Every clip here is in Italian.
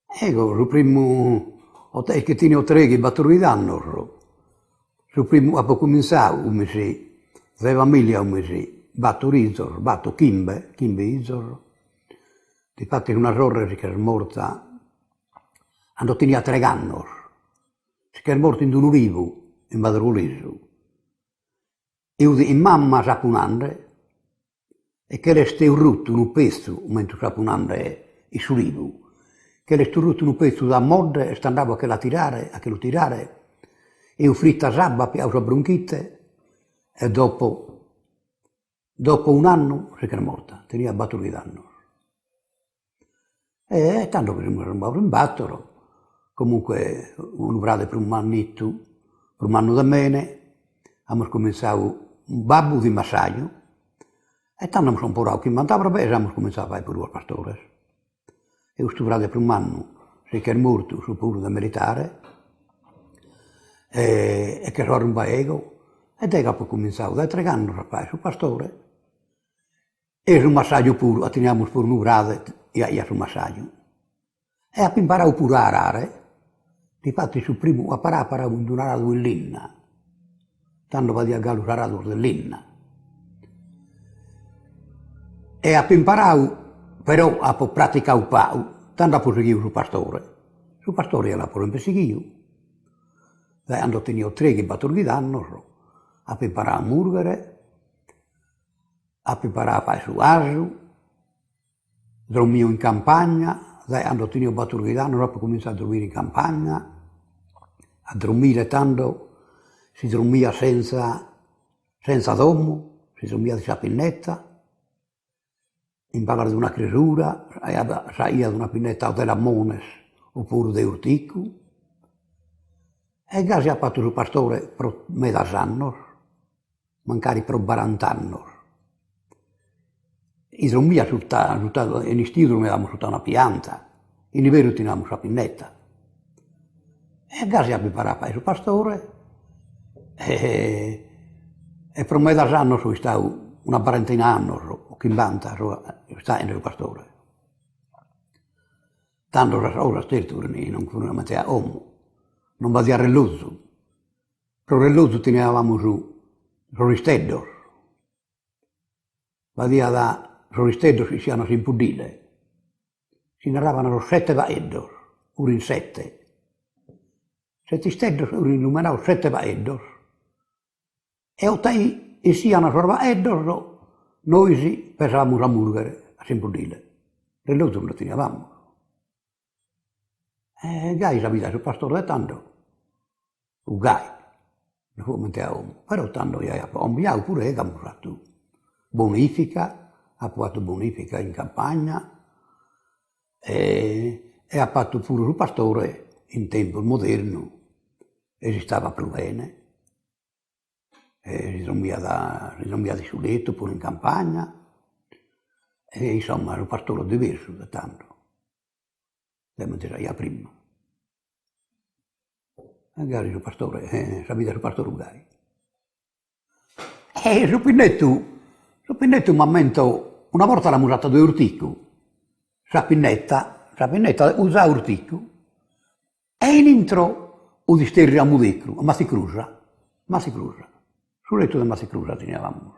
Ecco, il primo hotel che tiene tre che battono i danni, il primo, dopo cominciare, un mese, la famiglia un mese, batto Rizor, batto Kimbe Izor, di fatto una sorella che è morta, hanno tenuto 3 anni, che è morta in un rivo, in Badroleso. Io in mamma sapunande, e che resta un rutto, un pezzo, mentre sapunande è sul rivo, che resta un rutto, un pezzo da modde, e andavo a che lo tirare, e ho fritta sabba, a sua bronchite, e dopo un anno si è morta, tenia battuto di danno. E tanto che mi sono imbattere, comunque un frate per un annetto, per un anno da mene, abbiamo cominciato un babbo di massaggio, e tanto mi sono portato che mandava bene, abbiamo cominciato a fare pure il pastore. E questo frate per un anno si è morto sul pure da militare, e che sono un paego, e da capo cominciato dai 3 anni a fare sul pastore, e sul massaggio pure, teniamo pure un frate e sul massaggio. E ha imparato pure a arare, difatti sul primo a parare in un arato in linna, tanto va di a gallo arato dell'inna. E ha imparato, però ha praticato un po', tanto ha proseguito sul pastore l'ha pure perseguito, hanno tenuto 3 che battono di danno, ha imparato a murgere, ha imparato a fare su asu, dormito in campagna, hanno tenuto battuto di danno, dopo cominciato a dormire in campagna, a dormire tanto, si dormia senza domo, si dormia di sapinnetta, imparare di una cresura, saia di una pinnetta della Mones oppure di Urtico, e già si ha fatto il pastore per metà anni, magari per 40 anni. In dormia in estivo dormivamo sotto una pianta, in inverno tenevamo la pinnetta. E già si ha preparato a fare il pastore, e per metà anni sono stato una quarantina di anni, o 50 sta nel pastore. Tanto ora stesso non furono a uomo, non va a reluzzo. Per reluzzo tenevamo su Roristedos. Va da Roristedos si chiama in Pudile. Si narravano 7 vaeddos, ora in 7. 7 steddos, ora illuminavano 7 vaeddos. E ottai siano vaeddos, noi si pensavamo a murgere, a Sempudile. Reluzzo non lo tenevamo. E Gai sapeva sul pastore tanto, o Gai, non fu mente a uomo, però tanto abbiamo pure che abbiamo fatto bonifica, ha fatto bonifica in campagna, e ha fatto pure il pastore in tempo moderno, e si stava più bene, e si dormia di suletto pure in campagna, e insomma era un pastore diverso da tanto. Mentre io prima. Magari il pastore, sapete il pastore Ugai. E su Pinnetto un momento, una volta l'hanno usato due urtico, sa Pinnetta usa urtico, e in intro o di sterri a Mudecru, a Massicrusa, sul letto di Massicrusa tenevamo.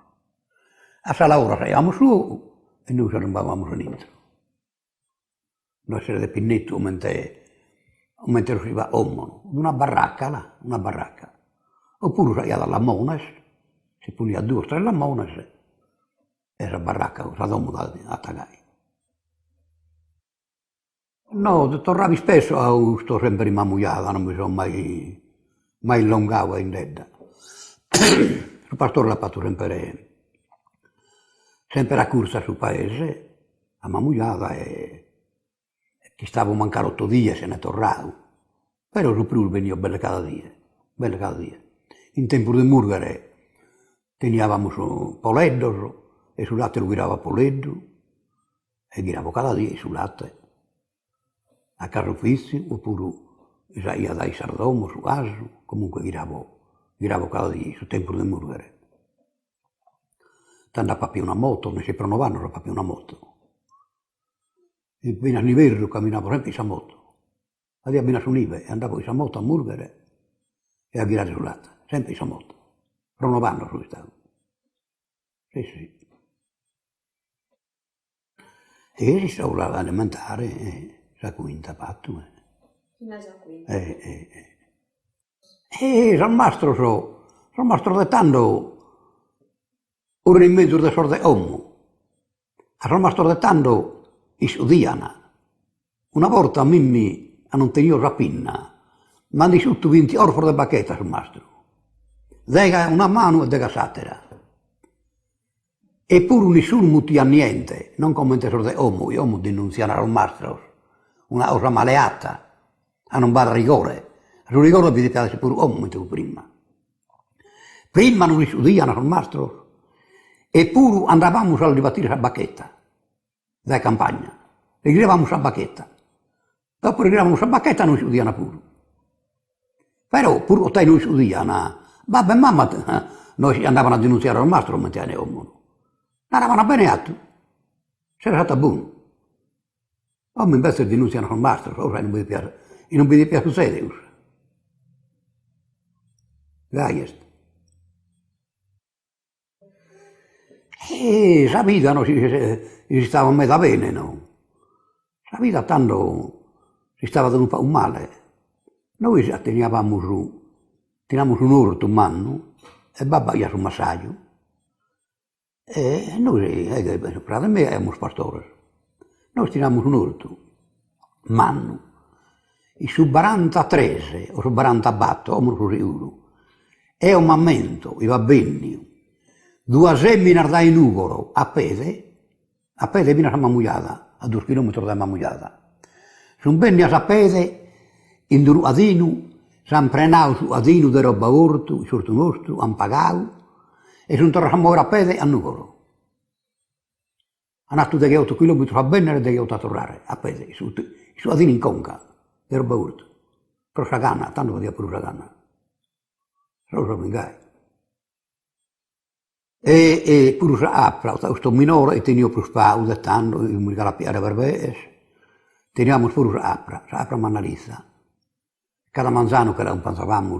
A sala ora eravamo su, e noi ci arrivavamo in intro. Noi c'era del Pinnetto, mentre lo si va una baracca là, una baracca. Oppure si dalla Mones, si punia 2 o 3 la Mones, e la baracca, la domo da attaccare. No, tornavi spesso a sto sempre in mamugliata, non mi sono mai allungato in dedda. Il pastore l'ha fatto sempre a corsa sul paese, a mamugliata, e che stavo mancare 8 giorni se ne tornavo. Però su più veniva belle cada dia. In tempo di murgere teníamos su poleddos, e sul latte lo girava poleddo, e giravo cada dia sul latte. A casa ufficio, oppure ia dai sardomo, su aso, comunque giravo cada dia sul tempo di murgere. Tanto a papà una moto, ne si pronovano a papà una moto. E fino all'inverno camminavo sempre in moto. vado a Bina su Nive e andavo in Samotto a Murghere e a Ghirare sull'Atta, sempre in Samotto. Per 9 anni sono stato. Sì, sì. E si stavo all'elementare, la quinta fatto. Fino alla quinta. Sono rimasto dettando ora in mezzo di sorte uomo. Sono rimasto dettando in Sudiana. Una volta a Mimmi non tenivo rapinna, ma di sotto 20 orfo di bacchetta sul mastro. Dega una mano e dega satera. Eppure nessuno mutia niente, non come in sorte uomo, gli uomini denunziano al mastro, una cosa maleata, a non dare rigore. Sul rigore vi piace pure uomo, come prima. Prima non studiano al mastro, eppure andavamo a ribattere la bacchetta, dalla campagna, rigiravamo la bacchetta. Dopo rigiravamo la bacchetta non studiano pure. Però pure te non studiano, babbo e mamma noi andavano a denunziare al mastro mentre ne uomo. Andavano bene a tu, c'era stato buono. Uomo invece denunziano al mastro, ora non vi piace succedere. Gaia. E la vita non si stava messa bene, no? La vita tanto si stava dando un male. Noi tenevamo un orto un anno e babba ia sul massaggio. E noi, per me, eravamo pastori. Noi tenevamo un orto, un anno. E su 43 o su 44, o su uno, è un momento, i va bene. 2 seminar da Inugoro a Pede fino a Mammugliata, a 2 chilometri da Mammugliata. Sono venuti a Pede, in Adinu, sono prenato su Adinu di roba orto, sorto nostro, hanno pagato, e sono tornato a Pede a Nugoro. Hanno fatto 8 chilometri a Bennere e 8 a tornare a Pede, su Adinu in Conca, di roba orto. Però Sagana, tanto vediamo pure Sagana. Solo in Gai. E pure questo minore e teniamo più spauda, tanto, mi la piara per me, teniamo pure l'apra mannalissa. Cada manzano che la pensavamo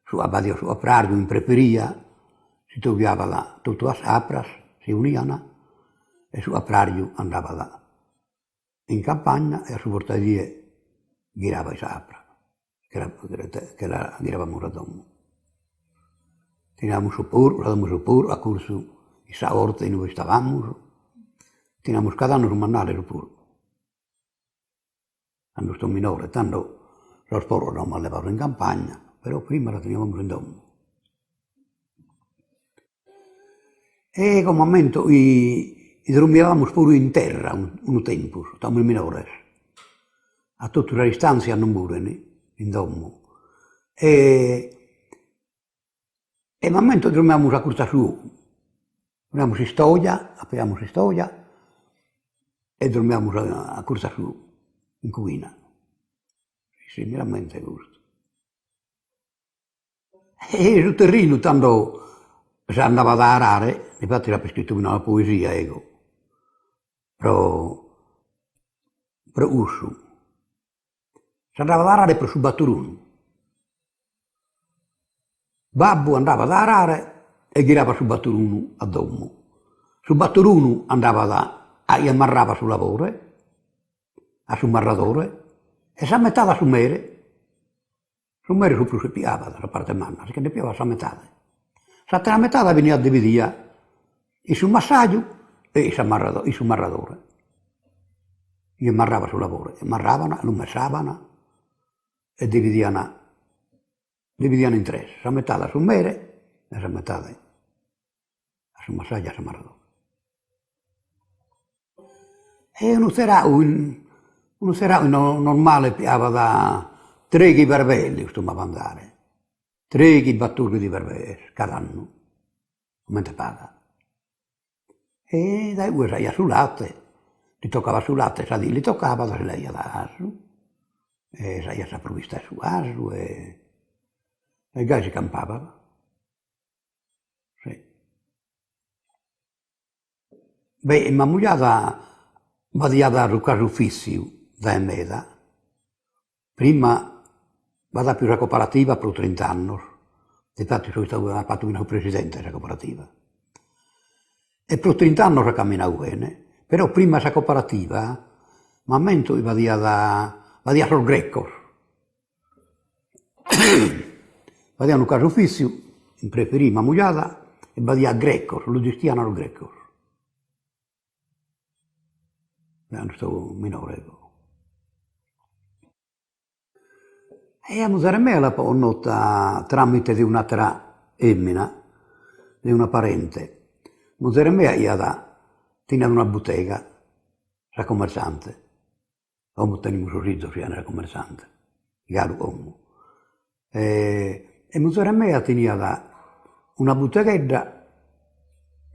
su Abbadia, su Prario, in preperia, si trovava là, tutte le apras si univano e su Prario andava là. In campagna e a su portadie girava i sapra, che la giravamo da domo. Teniamo su pur, a corso i orte in cui stavamo, teniamo cada anno su mannale su pur. A nostro minore, tanto lo sporo non mi allevavo in campagna, però prima la tenevamo in domo. E come momento dormivamo pure in terra un tempo, stavamo in minore. A tutte le istanze hanno mureni, in domo. E momento dormivamo a corsa su, dormivamo in stoia, apriamo in stoia e dormivamo a corsa su, in cucina. Similmente questo. E sul terreno, tanto si andava ad arare, infatti era scritto una poesia, ecco, però urso. Si andava ad arare per su Batturuno. Babbo andava ad arare e girava su Batturuno a domo. Su Batturuno andava e ammarrava sul lavoro, a sul marratore, e si ammettava su mere. Su mere su più si piava dalla parte manna, perché ne piava a metà. L'altra metà veniva a dividere sul massaggio e sul marratore. Io ammarrava sul lavoro, ammarravano, lo messavano e dividevano in 3, la metà sul mere e la metà sul massaggio e sul marratore. E uno serrato normale piava da 3 chibarvelli, questo mi andare. 3 chibatturri di vervelli, cada anno, come te paga. E dai due saia sul latte, gli toccava sul latte, gli toccava da lei ad asu, e saia sa provvista su asu, e il gai si campava. Sì. Beh, ma mugliata vadia da su caso fisso da meda, prima vado più la cooperativa per 30 anni, infatti sono stato una presidente della cooperativa. E per 30 anni ho camminato bene, però prima questa cooperativa, ma mento vadia sul greco. Vadia un caso fisso, in preferì mugliata, e vadia greco, lo gestivano al greco. Non sto minore. E a musare me la ho nota tramite di un'altra emmina, di una parente. Musare me tinha una bottega, la commerciante. Uomo teniamo sorriso, sia era commerciante, caro uomo. E musare me tenia una botteghetta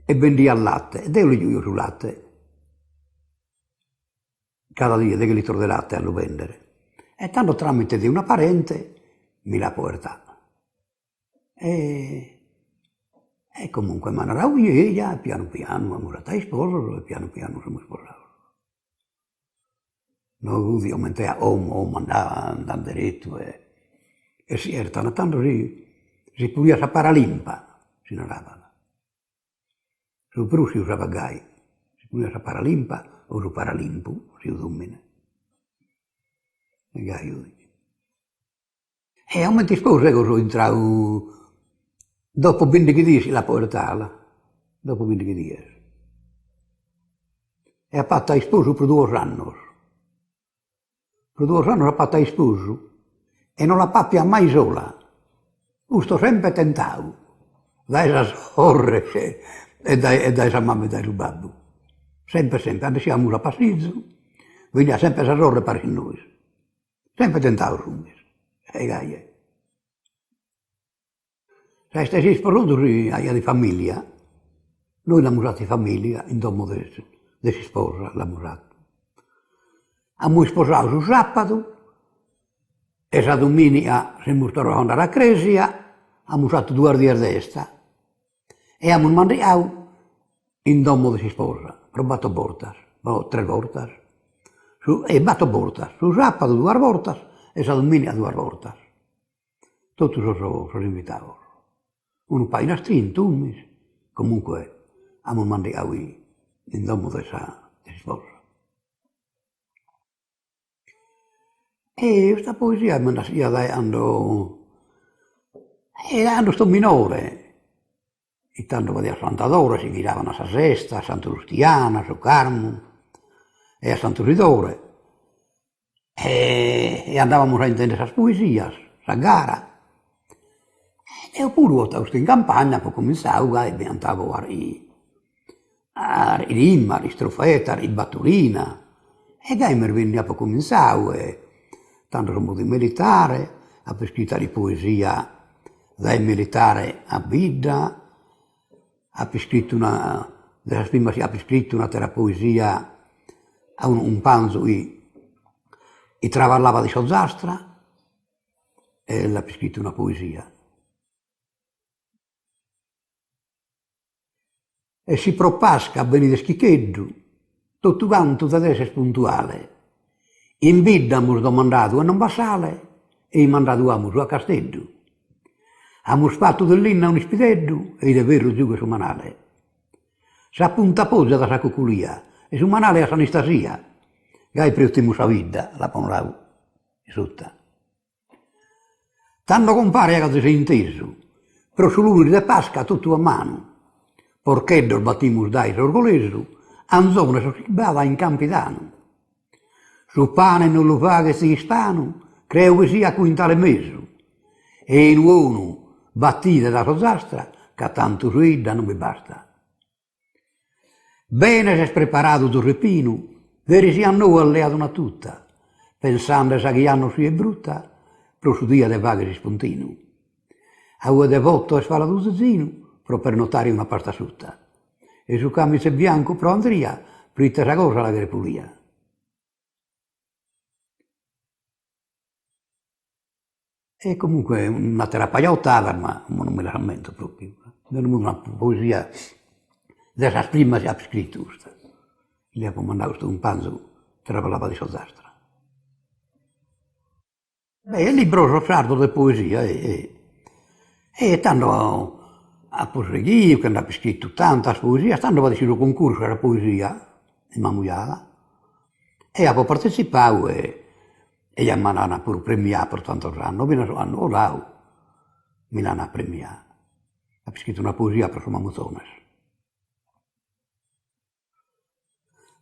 e vendia il latte, ed io sul latte. Cada dia 10 litri di latte a lo vendere. E tanto tramite di una parente mi la porta. E comunque mi andavo via, piano piano, siamo stati sposi e piano piano siamo sposati. Noi ovviamente a uomo andando diretto e si era tanto si podia sapere limpa, si narrava. Su più si usava gai, si podia sapere limpa o su paralimpo, si domina. E a un momento sposo che sono entrato dopo 20 giorni la portata, dopo 20 giorni. E ha fatto sposo per 2 anni. Per 2 anni ha fatto sposo e non la pappia mai sola. Sto sempre tentato, dai la sorre e dai sa mamma e dai suo babbo. Sempre, quando siamo a passeggio, veniva sempre la sorre per noi. Sempre tentato su me. E gaia. Se stessi sposato di famiglia, noi abbiamo usato di famiglia, in domo di sposa, l'abbiamo usato. Abbiamo sposato su sabato, e la domenica siamo tornati alla Cresia, abbiamo usato 2 giorni a destra, e abbiamo mandato in domo di sposa, però batto portas, 3 volte. E batto portas, su sabato 2 volte, e la domenica 2 volte. Tutti sono invitati. Uno paio di strinti, comunque abbiamo mandato in domo di sposa. E questa poesia me la stia dando sto minore. Intanto vado a Sant'Adoro, si giravano a Sesta, a Santa Lustiana, a Carmo e a Sant'Usidore. E andavamo a intendere queste poesie, questa gara. E oppure sto in campagna, poi cominciavo e piantavo a rimma, a strofetta, a batturina. E poi mi veniva poi cominciavo e tanto sono di militare, ha scritto di poesia dai militari a Bidda, ha scritto della prima ha scritto una poesia a un panzo e travallava di Sozzastra e l'ha scritto una poesia. E si propasca a venire schicheddu, tutto quanto da essere puntuale. In Bidda abbiamo domandato a non passare e mandato a Castello. Abbiamo fatto dell'inna un ispideddu e è vero giù su manale. Si appunta poggia da Sacuculia e su manale a Sanistasia, che hai primo sa vita, la ponrau, sotto. Tanto compare che si è inteso, però su l'uno di Pasca tutto a mano. Perché del battimus dai sorgolesu, anzone si bava in Campidano. Su pane non lo fa che si ispano, creo che sia quintale meso. E in uomo battite da Sozzastra, che tanto suida non mi basta. Bene si è preparato del repino, veri si hanno alleato una tutta, pensando che gli anno si è brutta, però su dia de vaghe si spontino. A de votto e sfala d'uzzino, però per notare una pasta asciutta. E su camice bianco pro Andria, fritta sa cosa la grepulia. E comunque una terapia ma non me la rammento proprio. Non una poesia della prima si è scritto. Gli ha comandato un panzo che parlava di Sozzastra. Beh, il libro sardo di poesia e stanno a poesia, che hanno scritto tanta poesia, stanno facendo concorso alla poesia in Mamuiala e avevo partecipato e gli hanno pure premiato per tanto anni, hanno là, mi l'hanno premiato. Ha scritto una poesia per sua Mamutones.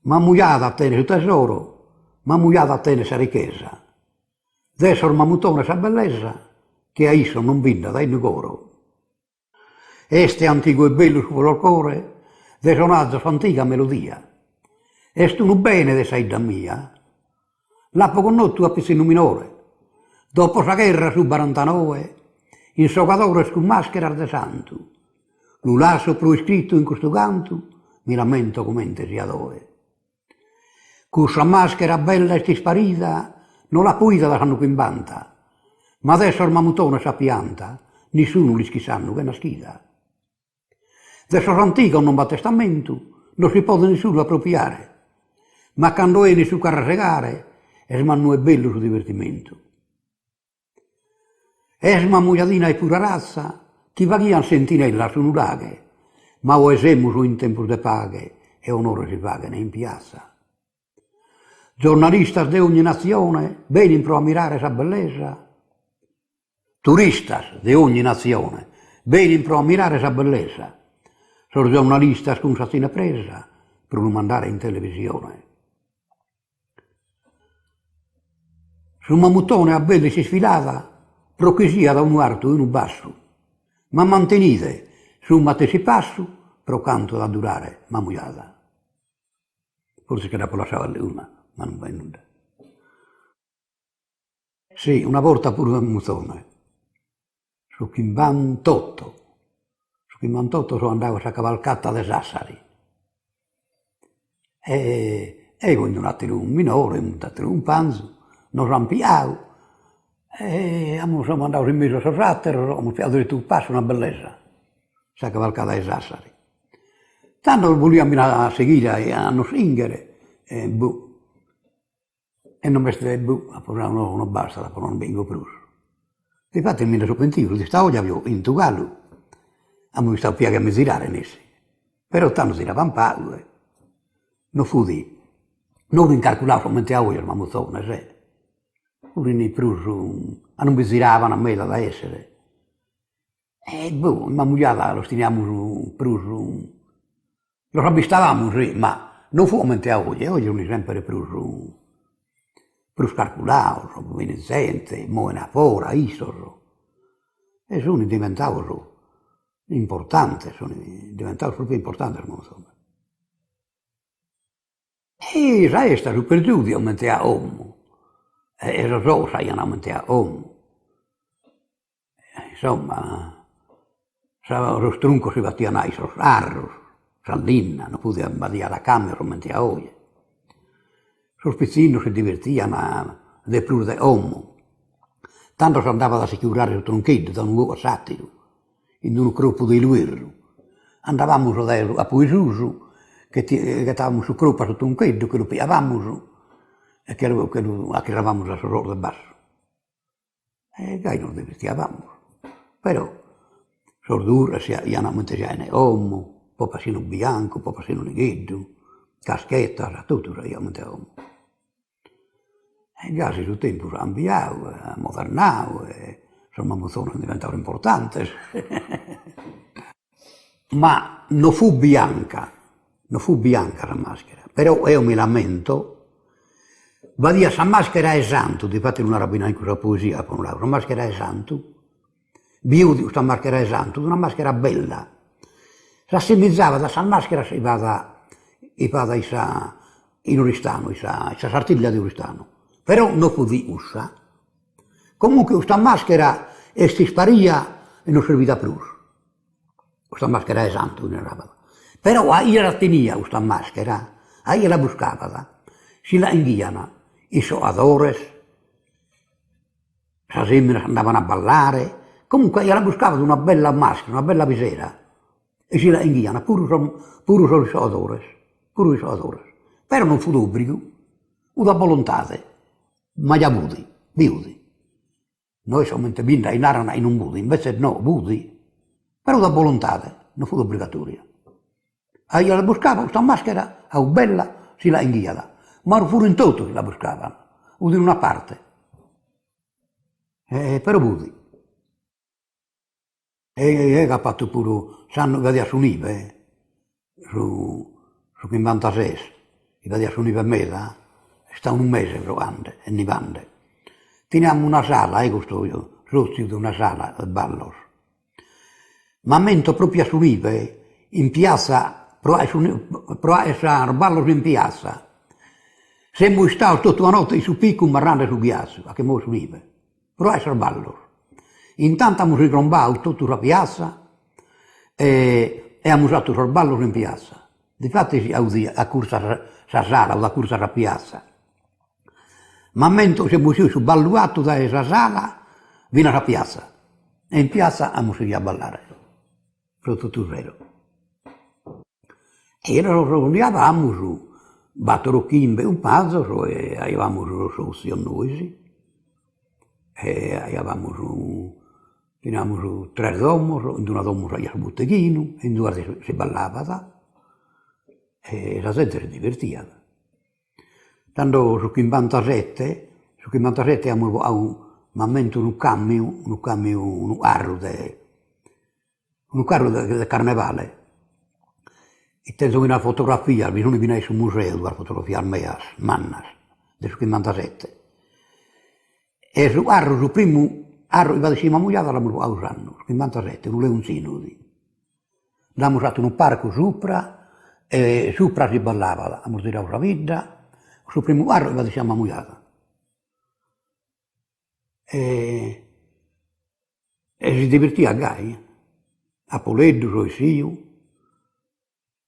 Mamuiada tiene il tesoro, Mamuiada tiene la ricchezza. Adesso Mamutone sa bellezza, che a isso non vinda dai negoro. Este antico e bello su folklore, de sonazzo antica melodia. Est un bene de saida mia, l'appo con tu a piscino minore. Dopo la guerra su 49, in sogadore su maschera de santo, l'ulasso proscritto in questo canto, mi lamento come sia dove. Questa maschera bella e sparita, non la puida la sanno quimbanta, ma adesso il Mamutone sa pianta, nessuno li sanno che è una schida. Adesso l'antico non va testamento, non si può nessuno appropriare, ma quando viene su carregare, esmanno è bello su divertimento. Esma mugliadina e pura razza, ti vaghian sentinella su un laghe, ma o esemo in tempo de paghe e onore si pagano in piazza. Giornalistas di ogni nazione vengono per ammirare sa bellezza. Turistas di ogni nazione vengono per ammirare sa bellezza. Sono giornalistas con satina presa per non mandare in televisione. Su Mamutone a belli si sfilava, prochesia da un alto in un basso, ma mantenite su un mate si passo, pro canto da durare Mamuiada. Forse che dopo lasciava le una. Ma non va in nulla. Sì, una volta pure a Mamutone, su Chimbantotto sono andato a cavalcata de Sassari. E quando un attimo un minore, un attimo un panzo, non rampiavo, e siamo andati in mezzo a Sosrattero, abbiamo fatto un passo, una bellezza, sa cavalcata de Sassari. Tanto volevamo a seguire, a non singere, e non mi stai non basta, dopo non vengo più. Infatti mi sono pentito, di sta oggi in Tugallo, abbiamo visto più che mi girare nessi. Però tanto si eravamo pago, non fu di, non incalcolato mentre a oggi il Mamutone, se. Pure nei più, non mi giravano a me da essere. E ma mugliata lo stiniamo più, lo rabbistavamo sì, ma non fu mentre a oggi sono sempre più calcolato, benissente, moena fora, isoro. E sono diventato importante, sono diventato proprio importante il Mamutone. E resta su per giù di aumentare a uomo. E lo so, sai, aumentare a uomo. Insomma, lo strunco si batteva nei arros, Sandina, non poteva badire alla camera, aumentare a oggi. Sul pizzino si divertivano di più di uomo. Tanto si andava ad assicurare il tronchetto da un uovo satiro, in un gruppo di luerro. Andavamo a Puisuso, che stavamo su croppa sotto un tronchetto, che lo piavamo e che eravamo da soror de basso. E che non divertivamo. Però, sordura, si hanno mantenuto uomo, poi passino bianco, poi passino neghetto, caschetta, tutto realmente uomo. E già sul tempo si è cambiato, modernato, e insomma sono diventato importante. Ma non fu bianca la maschera, però io mi lamento, va dire, la maschera è santo, di fatto non era in questa poesia, la maschera è santo, viu di questa maschera è santo, una maschera bella. Si assimigliava da questa maschera si vada in Oristano, questa sartiglia di Oristano. Però non fu di ussa. Comunque questa maschera si sparia e non serviva più. Questa maschera è santo, non era. Però a io la tenia questa maschera, a io la buscava, si la inviano i soadores, le femmine andavano a ballare, comunque io la buscava una bella maschera, una bella visera, e si la inviano, pure solo i soadores, però non fu d'obbligo, una volontà, ma gli avuti, viuti. noi solamente binda in arana in un budi, invece no, budi, però da volontà, non fu obbligatoria. E io la buscavo, questa maschera, a bella, si la inghiada, ma furono in tutto che la buscavano, uno in una parte, però budi. E ha fatto pure, sanno, vedi a Sunive, su 56, vedi a Sunive a mela, sta un mese provando, e nivande. Teniamo una sala, questo io, socio di una sala di ballos. Ma mento proprio a Sunive, in piazza, pro essere ballos in piazza. Siamo stati tutta una notte su picco, marrando su ghiaccio, a che mo Sunive, pro essere ballos. Intanto abbiamo ritrombato tutta la piazza e abbiamo usato il ballo in piazza. Difatti a corsa a sala o a corsa a piazza. Ma mentre siamo usciti sul balluato da questa sala, fino alla piazza. E in piazza abbiamo seguito a ballare. Sotto Turrero. E ravamo su Battorocchimbe un pazzo e avevamo su noi. E avevamo su... Teniamo su 3 domos, in una domus c'era il botteghino, in due si ballava, e la gente si divertiva. Tanto su 57 abbiamo avuto un camion, un carro del carnevale. E tengo una fotografia, bisogna venire sul museo per fotografare meas, mannas, del 57. E su carro, su primo arro, i vadesima mugliata l'abbiamo usato, 57, un leoncino. L'abbiamo usato in un parco sopra, e sopra si ballava, abbiamo tirato la vita, sul primo arro i vadesima mugliata. E si divertiva a Gai, a Poleddu, so Siu,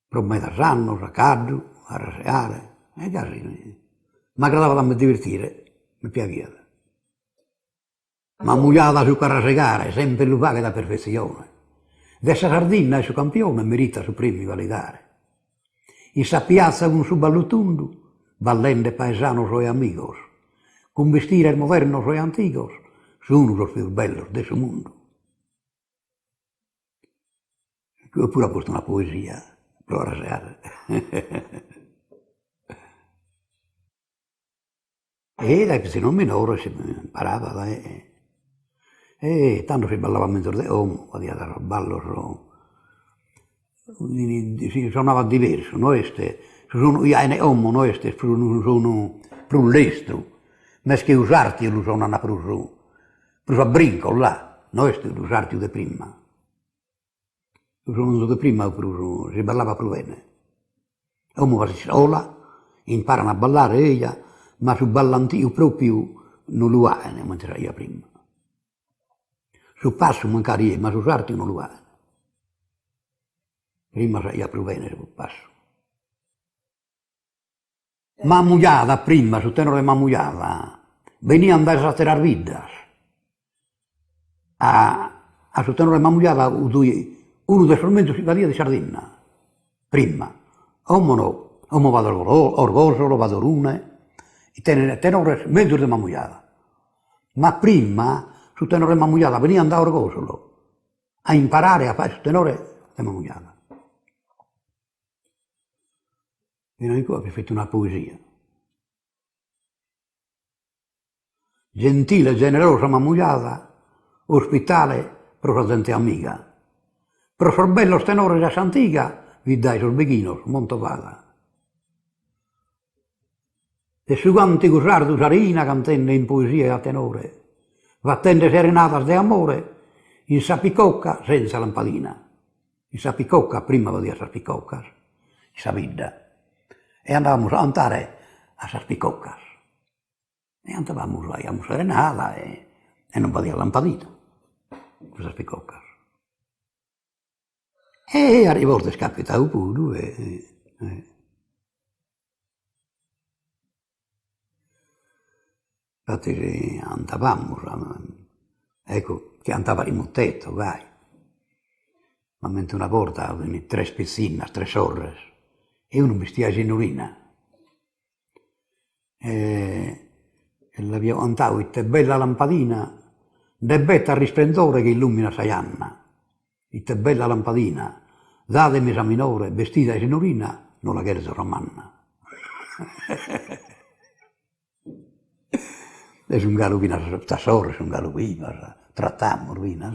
per me da Sanno, a Caddu, a Raseare, e così. Mi agradava da me divertire, mi piaceva. Ma mugliata su carrasegare, sempre lo fa che la perfezione. Dessa Sardina è su campione, merita su primi validare. In sa piazza con su ballutundu, ballende paesano suoi amigos, con vestire moderno suoi antigos, sono los più bellos de su mondo. Ho pure posto una poesia, per raseare. E da questi non minore si imparava, e tanto si ballava mentre de uomo, via da ballo, si suonava diverso, no este, sono io uomo, no este, sono più lestro, ma che usarti lo suonano più a brinco là, no este, usarti di prima. Lo sono di prima, si ballava più bene. Uomo va a sola, imparano a ballare ella, ma su ballantio proprio non lo ha, mentre io prima. Su passo magari, ma su sarti non lo ha. Prima saia più bene sul passo. Ma mugliata prima, su tenore mamugliata, venivano da esagerar vidas. A su tenore mamugliata, uno dei strumenti si varia di Sardegna. Prima. Uomo no, uomo vado orgosolo, vado rune, e tenore mezzo di mamugliata. Ma prima, su tenore mamugliata, venivano da orgosolo a imparare a fare su tenore di mamugliata. E noi qua abbiamo fatto una poesia. Gentile, generosa mamugliata, ospitale, per la gente amica. Per sorbello tenore da Santiga, vi dai sul beghino, Montovada. E su quanti gusardo sarina cantenne in poesia a tenore, vattende serenatas de amore, in sapicocca senza lampadina. In sapicocca, prima di sapicocca, in savidda. E andavamo a andare a sapicocca. E andavamo a serenata e non vadia lampadina, a sapicocca. E a volte scapitava pure. Infatti andavamo, ecco, che andava in mottetto, vai. Ma mentre una volta avevano 3 spizzinas, 3 sorre, e uno vestia genurina. E l'abbiamo cantato, bella lampadina, de betta risplendore che illumina Saianna, ite bella lampadina, date mesa minore, vestita di signorina, non la cherzo ramanna. Es un galo vinas tasores, un galo vinas, trattamos vinas.